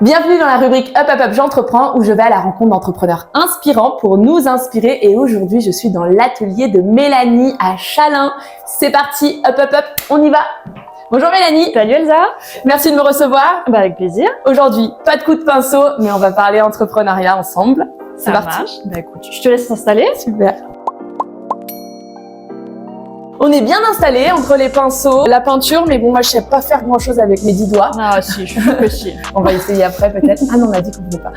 Bienvenue dans la rubrique Up Up Up j'entreprends où je vais à la rencontre d'entrepreneurs inspirants pour nous inspirer et aujourd'hui je suis dans l'atelier de Mélanie à Chalain. C'est parti, Up Up Up, on y va. Bonjour Mélanie. Salut Elsa. Merci de me recevoir. Avec plaisir. Aujourd'hui, pas de coup de pinceau, mais on va parler entrepreneuriat ensemble. C'est parti. Marche. Écoute, je te laisse t'installer. Super. On est bien installé entre les pinceaux, la peinture, mais bon, moi je sais pas faire grand chose avec mes 10 doigts. Ah si, je suis sûre que si. On va essayer après peut-être. Ah non, on a dit qu'on voulait pas.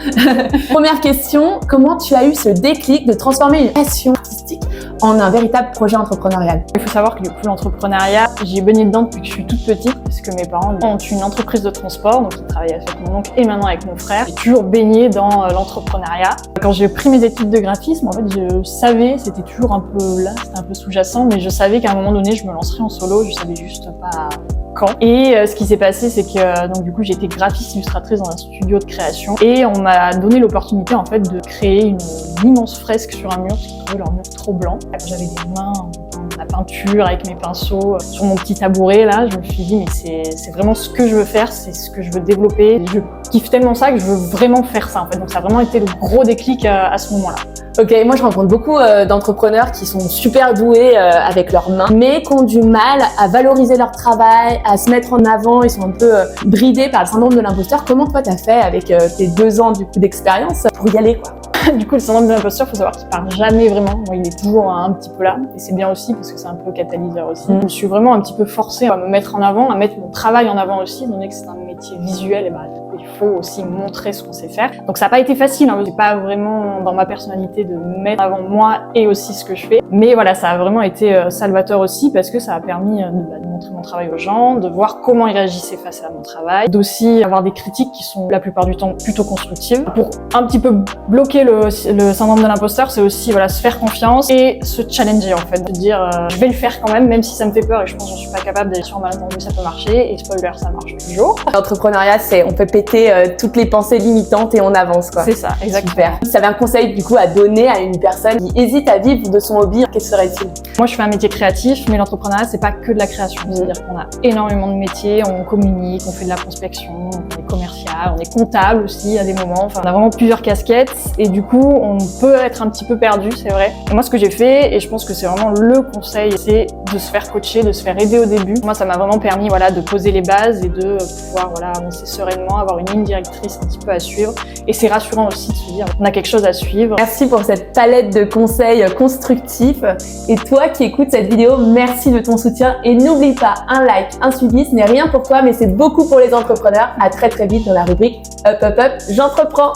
Première question, comment tu as eu ce déclic de transformer une passion artistique en un véritable projet entrepreneurial? Il faut savoir que du coup l'entrepreneuriat, j'y ai baigné dedans depuis que je suis toute petite parce que mes parents ont une entreprise de transport, donc ils travaillaient avec mon oncle et maintenant avec mon frère. J'ai toujours baigné dans l'entrepreneuriat. Quand j'ai pris mes études de graphisme, en fait, je savais, c'était toujours un peu là, c'était un peu sous-jacent, mais je savais qu'à un moment donné, je me lancerais en solo, je savais juste pas quand. Et ce qui s'est passé, c'est que donc du coup, j'étais graphiste illustratrice dans un studio de création et on m'a donné l'opportunité en fait de créer une immense fresque sur un mur, parce que je trouvais leur mur trop blanc. J'avais des mains dans la peinture avec mes pinceaux sur mon petit tabouret là. Je me suis dit mais c'est vraiment ce que je veux faire, c'est ce que je veux développer. Je kiffe tellement ça que je veux vraiment faire ça en fait. Donc ça a vraiment été le gros déclic à ce moment-là. Ok, moi je rencontre beaucoup d'entrepreneurs qui sont super doués avec leurs mains, mais qui ont du mal à valoriser leur travail, à se mettre en avant, ils sont un peu bridés par le syndrome de l'imposteur. Comment toi t'as fait avec tes 2 ans du coup d'expérience pour y aller quoi? Du coup, le syndrome de l'imposteur, faut savoir qu'il part jamais vraiment. Moi, il est toujours un petit peu là. Et c'est bien aussi parce que c'est un peu catalyseur aussi. Je me suis vraiment un petit peu forcée à me mettre en avant, à mettre mon travail en avant aussi, étant donné que c'est un métier visuel. Et bah, du coup, il faut aussi montrer ce qu'on sait faire. Donc, ça n'a pas été facile. Hein. C'est pas vraiment dans ma personnalité de mettre en avant moi et aussi ce que je fais. Mais voilà, ça a vraiment été salvateur aussi parce que ça a permis de montrer mon travail aux gens, de voir comment ils réagissaient face à mon travail, d'aussi avoir des critiques qui sont la plupart du temps plutôt constructives. Pour un petit peu bloquer le syndrome de l'imposteur, c'est aussi voilà, se faire confiance et se challenger en fait, de dire je vais le faire quand même si ça me fait peur et je pense que je suis pas capable d'aller sur malentendu, ça peut marcher et spoiler, ça marche toujours. L'entrepreneuriat, c'est on peut péter toutes les pensées limitantes et on avance quoi. C'est ça, exactement. Super. Si tu avais un conseil du coup à donner à une personne qui hésite à vivre de son hobby, quel serait-il? Moi je fais un métier créatif, mais l'entrepreneuriat c'est pas que de la création, c'est-à-dire qu'on a énormément de métiers, on communique, on fait de la prospection, on est commercial, on est comptable aussi à des moments, enfin on a vraiment plusieurs casquettes et du coup on peut être un petit peu perdu, c'est vrai. Et moi ce que j'ai fait, et je pense que c'est vraiment le conseil, c'est de se faire coacher, de se faire aider au début. Moi ça m'a vraiment permis voilà, de poser les bases et de pouvoir voilà, avancer sereinement, avoir une ligne directrice un petit peu à suivre. Et c'est rassurant aussi de se dire on a quelque chose à suivre. Merci pour cette palette de conseils constructifs. Et toi qui écoutes cette vidéo, merci de ton soutien et n'oublie pas un like, un suivi, ce n'est rien pour toi mais c'est beaucoup pour les entrepreneurs. À très vite dans la rubrique Up Up Up, j'entreprends.